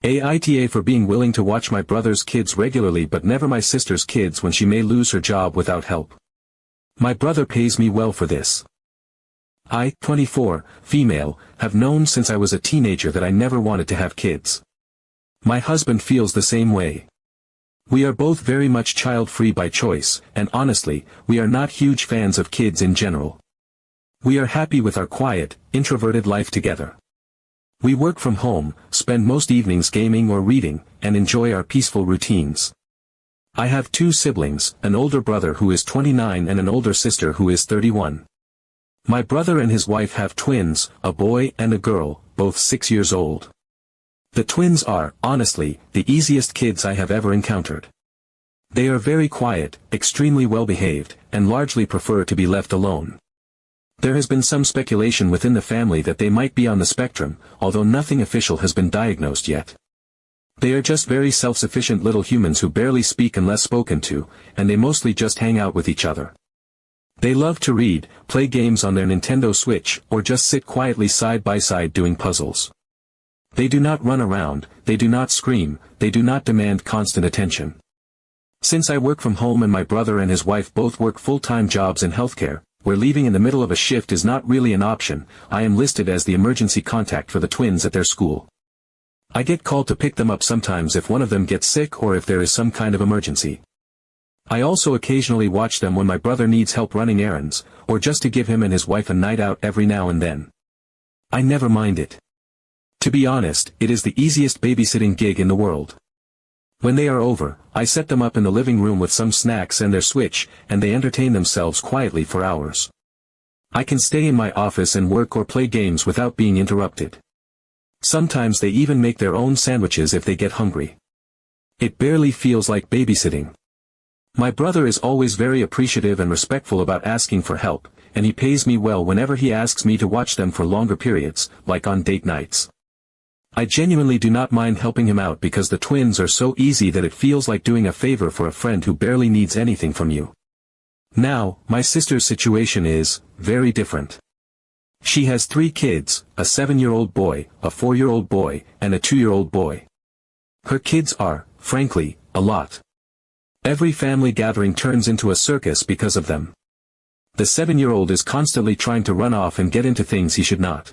AITA for being willing to watch my brother's kids regularly but never my sister's kids when she may lose her job without help. My brother pays me well for this. I, 24, female, have known since I was a teenager that I never wanted to have kids. My husband feels the same way. We are both very much child-free by choice, and honestly, we are not huge fans of kids in general. We are happy with our quiet, introverted life together. We work from home, spend most evenings gaming or reading, and enjoy our peaceful routines. I have 2 siblings, an older brother who is 29 and an older sister who is 31. My brother and his wife have twins, a boy and a girl, both 6 years old. The twins are, honestly, the easiest kids I have ever encountered. They are very quiet, extremely well-behaved, and largely prefer to be left alone. There has been some speculation within the family that they might be on the spectrum, although nothing official has been diagnosed yet. They are just very self-sufficient little humans who barely speak unless spoken to, and they mostly just hang out with each other. They love to read, play games on their Nintendo Switch, or just sit quietly side by side doing puzzles. They do not run around, they do not scream, they do not demand constant attention. Since I work from home and my brother and his wife both work full-time jobs in healthcare, where leaving in the middle of a shift is not really an option, I am listed as the emergency contact for the twins at their school. I get called to pick them up sometimes if one of them gets sick or if there is some kind of emergency. I also occasionally watch them when my brother needs help running errands, or just to give him and his wife a night out every now and then. I never mind it. To be honest, it is the easiest babysitting gig in the world. When they are over, I set them up in the living room with some snacks and their Switch, and they entertain themselves quietly for hours. I can stay in my office and work or play games without being interrupted. Sometimes they even make their own sandwiches if they get hungry. It barely feels like babysitting. My brother is always very appreciative and respectful about asking for help, and he pays me well whenever he asks me to watch them for longer periods, like on date nights. I genuinely do not mind helping him out because the twins are so easy that it feels like doing a favor for a friend who barely needs anything from you. Now, my sister's situation is very different. She has 3 kids, a 7-year-old boy, a 4-year-old boy, and a 2-year-old boy. Her kids are, frankly, a lot. Every family gathering turns into a circus because of them. The 7-year-old is constantly trying to run off and get into things he should not.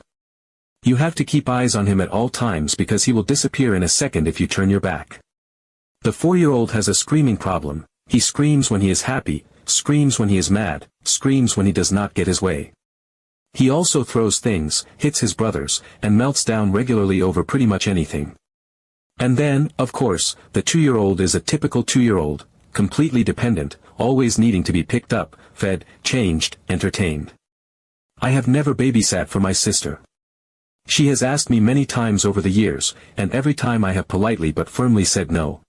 You have to keep eyes on him at all times because he will disappear in a second if you turn your back. The 4-year-old has a screaming problem. He screams when he is happy, screams when he is mad, screams when he does not get his way. He also throws things, hits his brothers, and melts down regularly over pretty much anything. And then, of course, the 2-year-old is a typical 2-year-old, completely dependent, always needing to be picked up, fed, changed, entertained. I have never babysat for my sister. She has asked me many times over the years, and every time I have politely but firmly said no.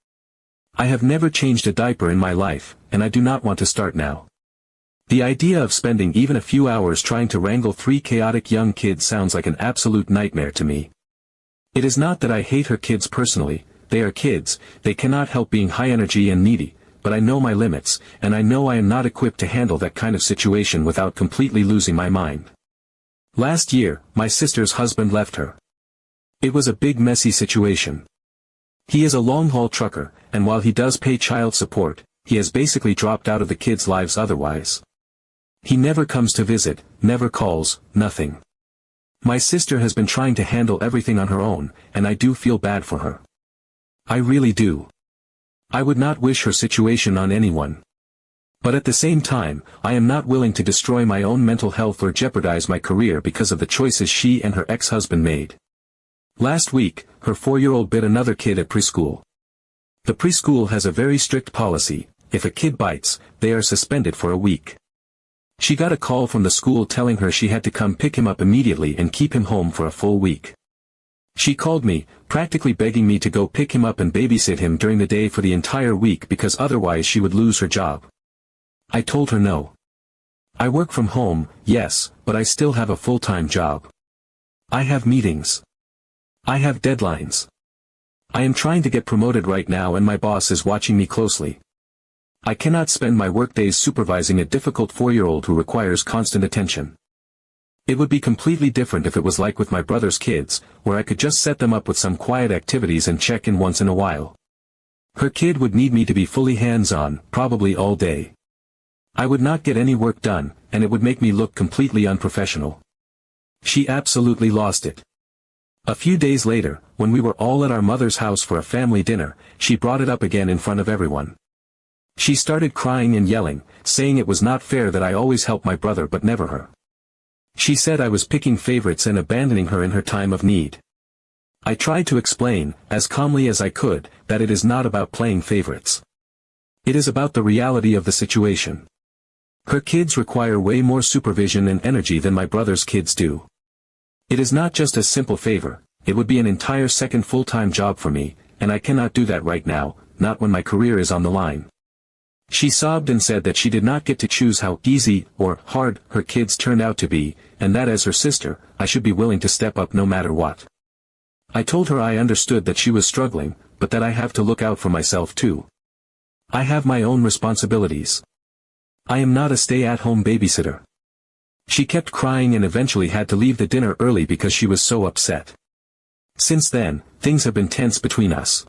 I have never changed a diaper in my life, and I do not want to start now. The idea of spending even a few hours trying to wrangle 3 chaotic young kids sounds like an absolute nightmare to me. It is not that I hate her kids personally, they are kids, they cannot help being high energy and needy, but I know my limits, and I know I am not equipped to handle that kind of situation without completely losing my mind. Last year, my sister's husband left her. It was a big messy situation. He is a long-haul trucker, and while he does pay child support, he has basically dropped out of the kids' lives otherwise. He never comes to visit, never calls, nothing. My sister has been trying to handle everything on her own, and I do feel bad for her. I really do. I would not wish her situation on anyone. But at the same time, I am not willing to destroy my own mental health or jeopardize my career because of the choices she and her ex-husband made. Last week, her 4-year-old bit another kid at preschool. The preschool has a very strict policy: if a kid bites, they are suspended for a week. She got a call from the school telling her she had to come pick him up immediately and keep him home for a full week. She called me, practically begging me to go pick him up and babysit him during the day for the entire week because otherwise she would lose her job. I told her no. I work from home, yes, but I still have a full-time job. I have meetings. I have deadlines. I am trying to get promoted right now and my boss is watching me closely. I cannot spend my workdays supervising a difficult 4-year-old who requires constant attention. It would be completely different if it was like with my brother's kids, where I could just set them up with some quiet activities and check in once in a while. Her kid would need me to be fully hands-on, probably all day. I would not get any work done, and it would make me look completely unprofessional. She absolutely lost it. A few days later, when we were all at our mother's house for a family dinner, she brought it up again in front of everyone. She started crying and yelling, saying it was not fair that I always helped my brother but never her. She said I was picking favorites and abandoning her in her time of need. I tried to explain, as calmly as I could, that it is not about playing favorites. It is about the reality of the situation. Her kids require way more supervision and energy than my brother's kids do. It is not just a simple favor, it would be an entire second full-time job for me, and I cannot do that right now, not when my career is on the line. She sobbed and said that she did not get to choose how easy or hard her kids turned out to be, and that as her sister, I should be willing to step up no matter what. I told her I understood that she was struggling, but that I have to look out for myself too. I have my own responsibilities. I am not a stay-at-home babysitter. She kept crying and eventually had to leave the dinner early because she was so upset. Since then, things have been tense between us.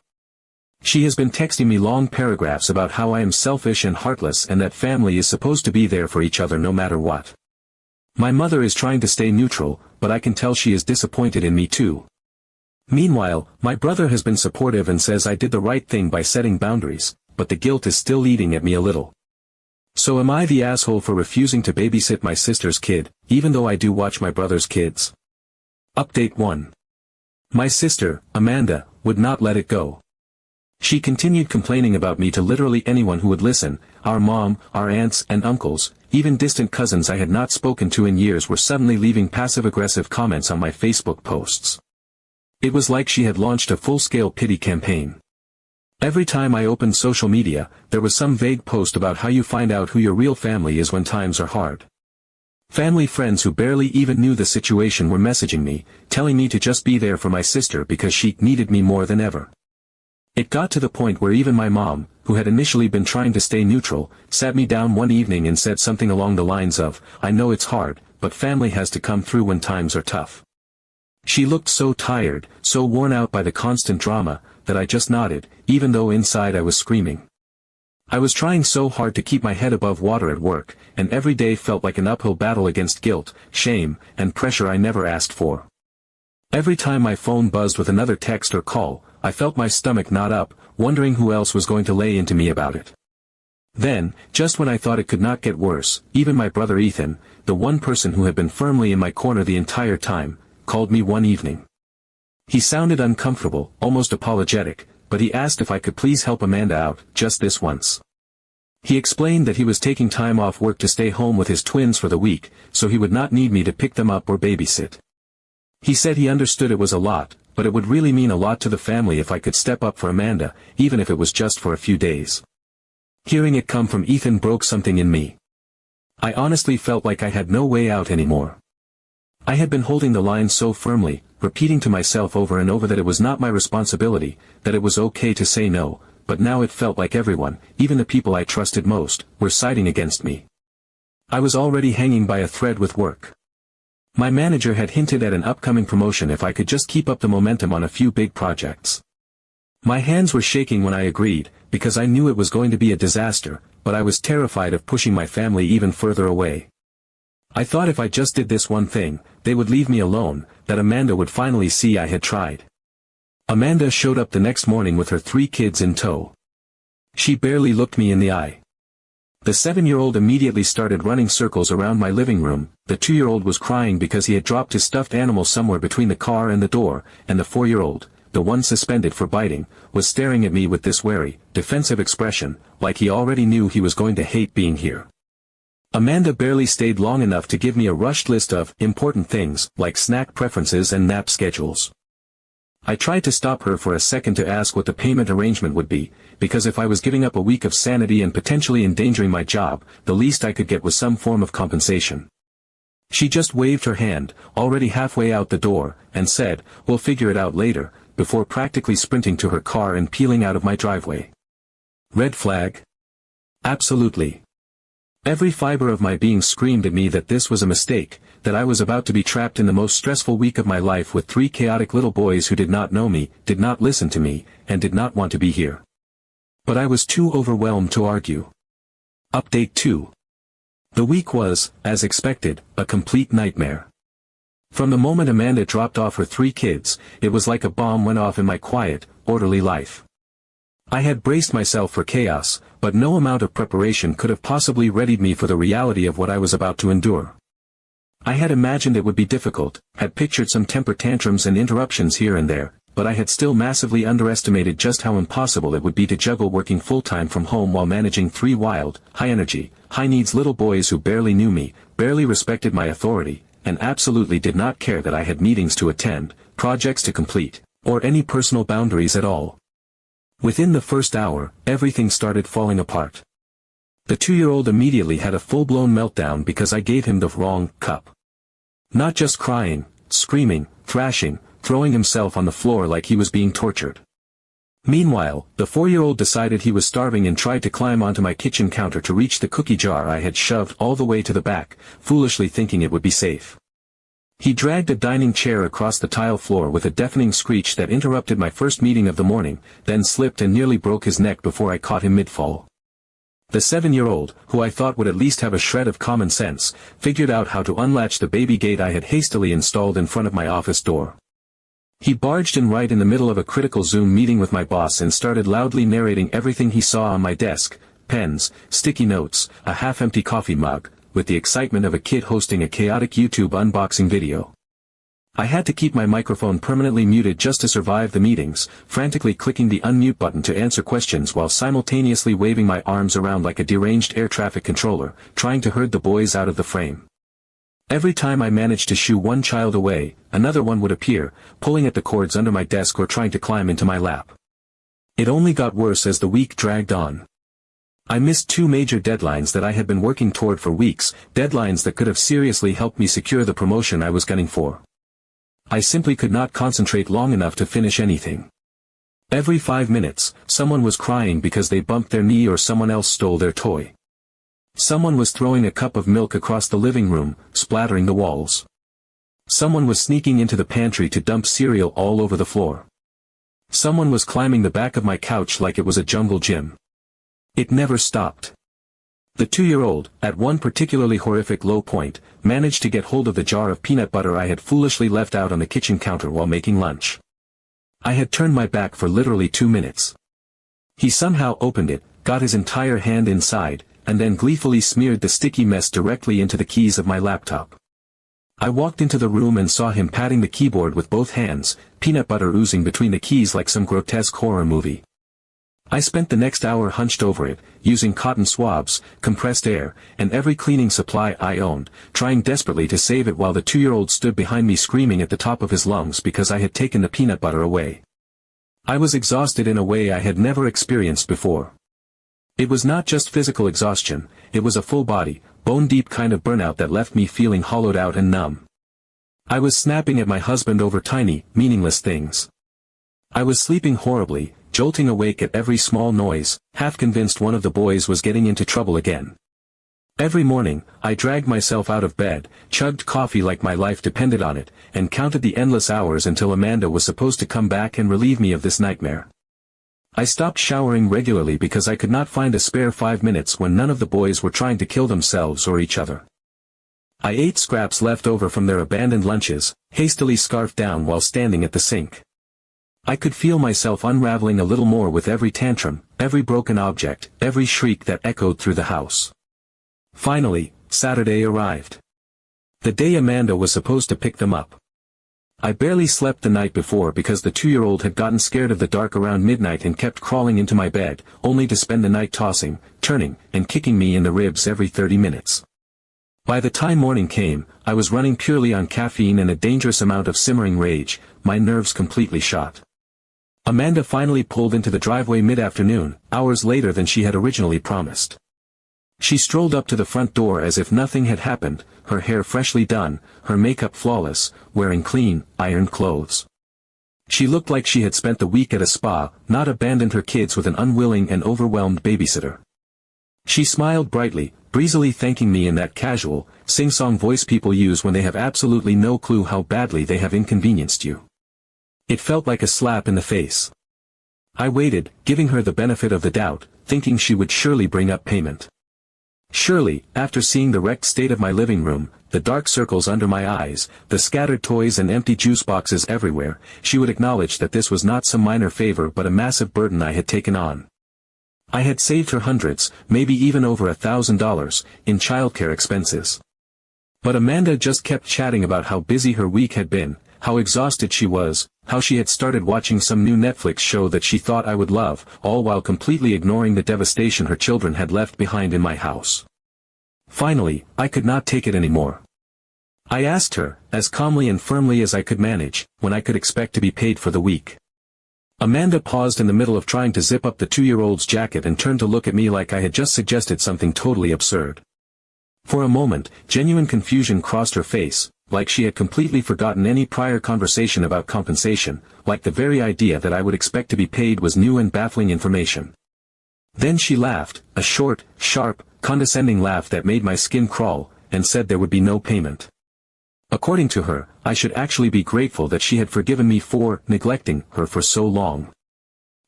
She has been texting me long paragraphs about how I am selfish and heartless and that family is supposed to be there for each other no matter what. My mother is trying to stay neutral, but I can tell she is disappointed in me too. Meanwhile, my brother has been supportive and says I did the right thing by setting boundaries, but the guilt is still eating at me a little. So am I the asshole for refusing to babysit my sister's kid, even though I do watch my brother's kids? Update 1. My sister, Amanda, would not let it go. She continued complaining about me to literally anyone who would listen. Our mom, our aunts and uncles, even distant cousins I had not spoken to in years were suddenly leaving passive-aggressive comments on my Facebook posts. It was like she had launched a full-scale pity campaign. Every time I opened social media, there was some vague post about how you find out who your real family is when times are hard. Family friends who barely even knew the situation were messaging me, telling me to just be there for my sister because she needed me more than ever. It got to the point where even my mom, who had initially been trying to stay neutral, sat me down one evening and said something along the lines of, "I know it's hard, but family has to come through when times are tough." She looked so tired, so worn out by the constant drama, that I just nodded, even though inside I was screaming. I was trying so hard to keep my head above water at work, and every day felt like an uphill battle against guilt, shame, and pressure I never asked for. Every time my phone buzzed with another text or call, I felt my stomach knot up, wondering who else was going to lay into me about it. Then, just when I thought it could not get worse, even my brother Ethan, the one person who had been firmly in my corner the entire time, called me one evening. He sounded uncomfortable, almost apologetic, but he asked if I could please help Amanda out, just this once. He explained that he was taking time off work to stay home with his twins for the week, so he would not need me to pick them up or babysit. He said he understood it was a lot, but it would really mean a lot to the family if I could step up for Amanda, even if it was just for a few days. Hearing it come from Ethan broke something in me. I honestly felt like I had no way out anymore. I had been holding the line so firmly, repeating to myself over and over that it was not my responsibility, that it was okay to say no, but now it felt like everyone, even the people I trusted most, were siding against me. I was already hanging by a thread with work. My manager had hinted at an upcoming promotion if I could just keep up the momentum on a few big projects. My hands were shaking when I agreed, because I knew it was going to be a disaster, but I was terrified of pushing my family even further away. I thought if I just did this one thing, they would leave me alone, that Amanda would finally see I had tried. Amanda showed up the next morning with her 3 kids in tow. She barely looked me in the eye. The 7-year-old immediately started running circles around my living room, the 2-year-old was crying because he had dropped his stuffed animal somewhere between the car and the door, and the 4-year-old, the one suspended for biting, was staring at me with this wary, defensive expression, like he already knew he was going to hate being here. Amanda barely stayed long enough to give me a rushed list of important things, like snack preferences and nap schedules. I tried to stop her for a second to ask what the payment arrangement would be, because if I was giving up a week of sanity and potentially endangering my job, the least I could get was some form of compensation. She just waved her hand, already halfway out the door, and said, "We'll figure it out later," before practically sprinting to her car and peeling out of my driveway. Red flag? Absolutely. Every fiber of my being screamed at me that this was a mistake, that I was about to be trapped in the most stressful week of my life with 3 chaotic little boys who did not know me, did not listen to me, and did not want to be here. But I was too overwhelmed to argue. Update 2. The week was, as expected, a complete nightmare. From the moment Amanda dropped off her 3 kids, it was like a bomb went off in my quiet, orderly life. I had braced myself for chaos, but no amount of preparation could have possibly readied me for the reality of what I was about to endure. I had imagined it would be difficult, had pictured some temper tantrums and interruptions here and there, but I had still massively underestimated just how impossible it would be to juggle working full-time from home while managing 3 wild, high-energy, high-needs little boys who barely knew me, barely respected my authority, and absolutely did not care that I had meetings to attend, projects to complete, or any personal boundaries at all. Within the first hour, everything started falling apart. The 2-year-old immediately had a full-blown meltdown because I gave him the wrong cup. Not just crying, screaming, thrashing, throwing himself on the floor like he was being tortured. Meanwhile, the 4-year-old decided he was starving and tried to climb onto my kitchen counter to reach the cookie jar I had shoved all the way to the back, foolishly thinking it would be safe. He dragged a dining chair across the tile floor with a deafening screech that interrupted my first meeting of the morning, then slipped and nearly broke his neck before I caught him mid-fall. The 7-year-old, who I thought would at least have a shred of common sense, figured out how to unlatch the baby gate I had hastily installed in front of my office door. He barged in right in the middle of a critical Zoom meeting with my boss and started loudly narrating everything he saw on my desk: pens, sticky notes, a half-empty coffee mug, with the excitement of a kid hosting a chaotic YouTube unboxing video. I had to keep my microphone permanently muted just to survive the meetings, frantically clicking the unmute button to answer questions while simultaneously waving my arms around like a deranged air traffic controller, trying to herd the boys out of the frame. Every time I managed to shoo one child away, another one would appear, pulling at the cords under my desk or trying to climb into my lap. It only got worse as the week dragged on. I missed 2 major deadlines that I had been working toward for weeks, deadlines that could have seriously helped me secure the promotion I was gunning for. I simply could not concentrate long enough to finish anything. Every 5 minutes, someone was crying because they bumped their knee or someone else stole their toy. Someone was throwing a cup of milk across the living room, splattering the walls. Someone was sneaking into the pantry to dump cereal all over the floor. Someone was climbing the back of my couch like it was a jungle gym. It never stopped. The 2-year-old, at one particularly horrific low point, managed to get hold of the jar of peanut butter I had foolishly left out on the kitchen counter while making lunch. I had turned my back for literally 2 minutes. He somehow opened it, got his entire hand inside, and then gleefully smeared the sticky mess directly into the keys of my laptop. I walked into the room and saw him patting the keyboard with both hands, peanut butter oozing between the keys like some grotesque horror movie. I spent the next hour hunched over it, using cotton swabs, compressed air, and every cleaning supply I owned, trying desperately to save it while the 2-year-old stood behind me screaming at the top of his lungs because I had taken the peanut butter away. I was exhausted in a way I had never experienced before. It was not just physical exhaustion, it was a full-body, bone-deep kind of burnout that left me feeling hollowed out and numb. I was snapping at my husband over tiny, meaningless things. I was sleeping horribly, jolting awake at every small noise, half convinced one of the boys was getting into trouble again. Every morning, I dragged myself out of bed, chugged coffee like my life depended on it, and counted the endless hours until Amanda was supposed to come back and relieve me of this nightmare. I stopped showering regularly because I could not find a spare 5 minutes when none of the boys were trying to kill themselves or each other. I ate scraps left over from their abandoned lunches, hastily scarfed down while standing at the sink. I could feel myself unraveling a little more with every tantrum, every broken object, every shriek that echoed through the house. Finally, Saturday arrived. The day Amanda was supposed to pick them up. I barely slept the night before because the 2-year-old had gotten scared of the dark around midnight and kept crawling into my bed, only to spend the night tossing, turning, and kicking me in the ribs every 30 minutes. By the time morning came, I was running purely on caffeine and a dangerous amount of simmering rage, my nerves completely shot. Amanda finally pulled into the driveway mid-afternoon, hours later than she had originally promised. She strolled up to the front door as if nothing had happened, her hair freshly done, her makeup flawless, wearing clean, ironed clothes. She looked like she had spent the week at a spa, not abandoned her kids with an unwilling and overwhelmed babysitter. She smiled brightly, breezily thanking me in that casual, sing-song voice people use when they have absolutely no clue how badly they have inconvenienced you. It felt like a slap in the face. I waited, giving her the benefit of the doubt, thinking she would surely bring up payment. Surely, after seeing the wrecked state of my living room, the dark circles under my eyes, the scattered toys and empty juice boxes everywhere, she would acknowledge that this was not some minor favor but a massive burden I had taken on. I had saved her hundreds, maybe even over $1,000, in childcare expenses. But Amanda just kept chatting about how busy her week had been, how exhausted she was, how she had started watching some new Netflix show that she thought I would love, all while completely ignoring the devastation her children had left behind in my house. Finally, I could not take it anymore. I asked her, as calmly and firmly as I could manage, when I could expect to be paid for the week. Amanda paused in the middle of trying to zip up the 2-year-old's jacket and turned to look at me like I had just suggested something totally absurd. For a moment, genuine confusion crossed her face, like she had completely forgotten any prior conversation about compensation, like the very idea that I would expect to be paid was new and baffling information. Then she laughed, a short, sharp, condescending laugh that made my skin crawl, and said there would be no payment. According to her, I should actually be grateful that she had forgiven me for neglecting her for so long.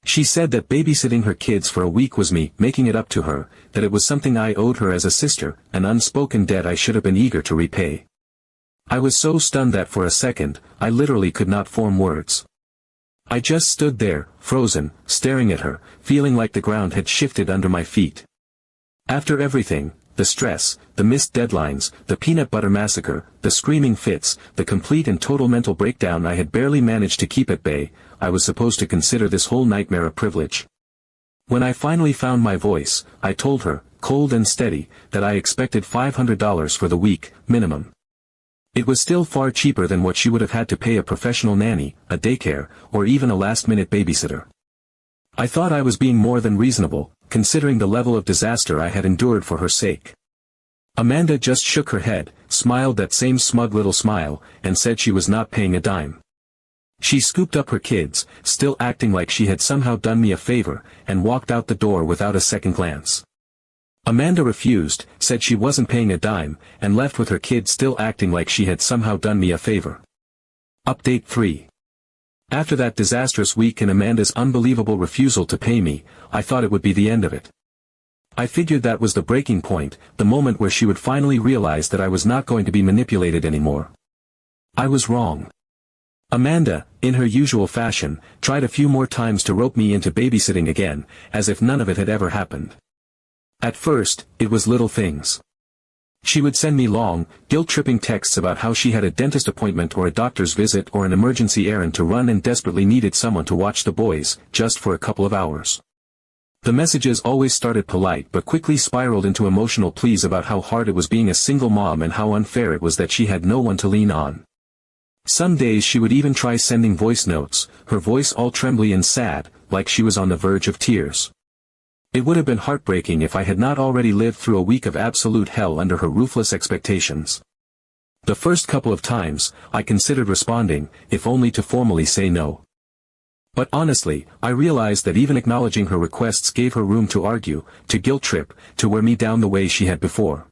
She said that babysitting her kids for a week was me making it up to her, that it was something I owed her as a sister, an unspoken debt I should have been eager to repay. I was so stunned that for a second, I literally could not form words. I just stood there, frozen, staring at her, feeling like the ground had shifted under my feet. After everything, the stress, the missed deadlines, the peanut butter massacre, the screaming fits, the complete and total mental breakdown I had barely managed to keep at bay, I was supposed to consider this whole nightmare a privilege. When I finally found my voice, I told her, cold and steady, that I expected $500 for the week, minimum. It was still far cheaper than what she would have had to pay a professional nanny, a daycare, or even a last-minute babysitter. I thought I was being more than reasonable, considering the level of disaster I had endured for her sake. Amanda just shook her head, smiled that same smug little smile, and said she was not paying a dime. She scooped up her kids, still acting like she had somehow done me a favor, and walked out the door without a second glance. Amanda refused, said she wasn't paying a dime, and left with her kids still acting like she had somehow done me a favor. Update 3. After that disastrous week and Amanda's unbelievable refusal to pay me, I thought it would be the end of it. I figured that was the breaking point, the moment where she would finally realize that I was not going to be manipulated anymore. I was wrong. Amanda, in her usual fashion, tried a few more times to rope me into babysitting again, as if none of it had ever happened. At first, it was little things. She would send me long, guilt-tripping texts about how she had a dentist appointment or a doctor's visit or an emergency errand to run and desperately needed someone to watch the boys, just for a couple of hours. The messages always started polite but quickly spiraled into emotional pleas about how hard it was being a single mom and how unfair it was that she had no one to lean on. Some days she would even try sending voice notes, her voice all trembly and sad, like she was on the verge of tears. It would have been heartbreaking if I had not already lived through a week of absolute hell under her ruthless expectations. The first couple of times, I considered responding, if only to formally say no. But honestly, I realized that even acknowledging her requests gave her room to argue, to guilt-trip, to wear me down the way she had before.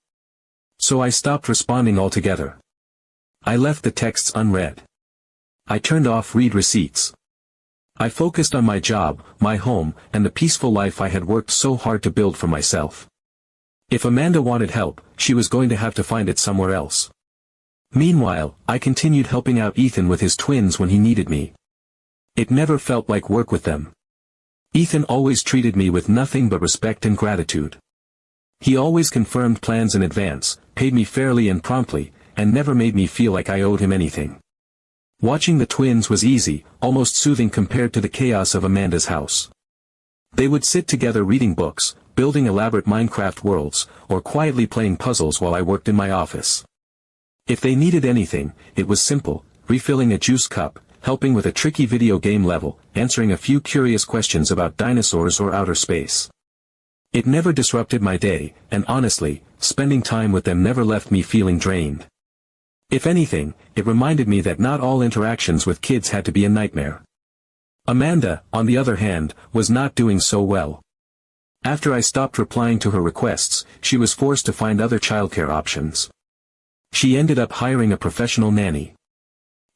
So I stopped responding altogether. I left the texts unread. I turned off read receipts. I focused on my job, my home, and the peaceful life I had worked so hard to build for myself. If Amanda wanted help, she was going to have to find it somewhere else. Meanwhile, I continued helping out Ethan with his twins when he needed me. It never felt like work with them. Ethan always treated me with nothing but respect and gratitude. He always confirmed plans in advance, paid me fairly and promptly, and never made me feel like I owed him anything. Watching the twins was easy, almost soothing compared to the chaos of Amanda's house. They would sit together reading books, building elaborate Minecraft worlds, or quietly playing puzzles while I worked in my office. If they needed anything, it was simple, refilling a juice cup, helping with a tricky video game level, answering a few curious questions about dinosaurs or outer space. It never disrupted my day, and honestly, spending time with them never left me feeling drained. If anything, it reminded me that not all interactions with kids had to be a nightmare. Amanda, on the other hand, was not doing so well. After I stopped replying to her requests, she was forced to find other childcare options. She ended up hiring a professional nanny.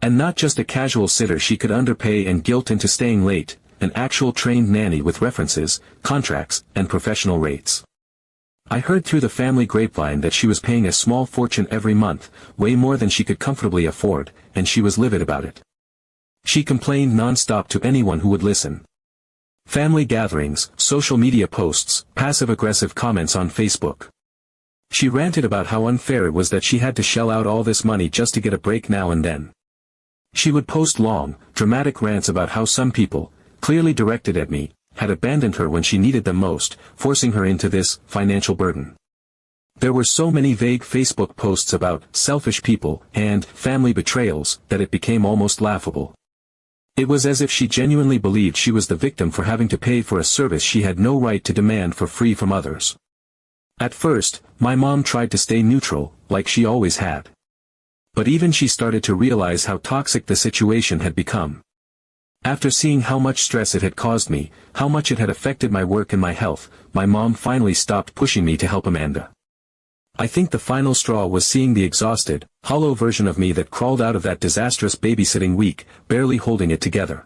And not just a casual sitter she could underpay and guilt into staying late, an actual trained nanny with references, contracts, and professional rates. I heard through the family grapevine that she was paying a small fortune every month, way more than she could comfortably afford, and she was livid about it. She complained non-stop to anyone who would listen. Family gatherings, social media posts, passive-aggressive comments on Facebook. She ranted about how unfair it was that she had to shell out all this money just to get a break now and then. She would post long, dramatic rants about how some people, clearly directed at me, had abandoned her when she needed them most, forcing her into this financial burden. There were so many vague Facebook posts about selfish people and family betrayals that it became almost laughable. It was as if she genuinely believed she was the victim for having to pay for a service she had no right to demand for free from others. At first, my mom tried to stay neutral, like she always had. But even she started to realize how toxic the situation had become. After seeing how much stress it had caused me, how much it had affected my work and my health, my mom finally stopped pushing me to help Amanda. I think the final straw was seeing the exhausted, hollow version of me that crawled out of that disastrous babysitting week, barely holding it together.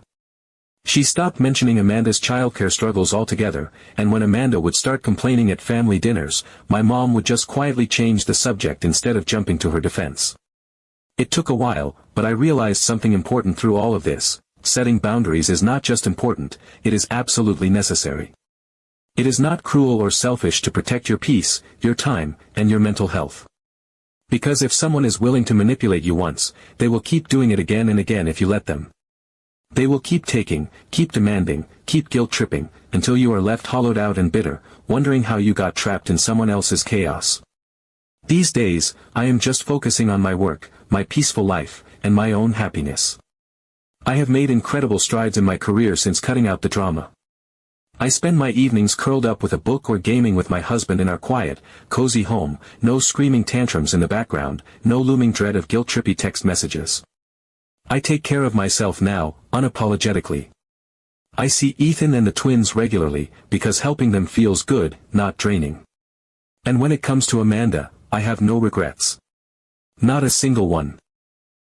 She stopped mentioning Amanda's childcare struggles altogether, and when Amanda would start complaining at family dinners, my mom would just quietly change the subject instead of jumping to her defense. It took a while, but I realized something important through all of this. Setting boundaries is not just important, it is absolutely necessary. It is not cruel or selfish to protect your peace, your time, and your mental health. Because if someone is willing to manipulate you once, they will keep doing it again and again if you let them. They will keep taking, keep demanding, keep guilt-tripping, until you are left hollowed out and bitter, wondering how you got trapped in someone else's chaos. These days, I am just focusing on my work, my peaceful life, and my own happiness. I have made incredible strides in my career since cutting out the drama. I spend my evenings curled up with a book or gaming with my husband in our quiet, cozy home, no screaming tantrums in the background, no looming dread of guilt-trippy text messages. I take care of myself now, unapologetically. I see Ethan and the twins regularly, because helping them feels good, not draining. And when it comes to Amanda, I have no regrets. Not a single one.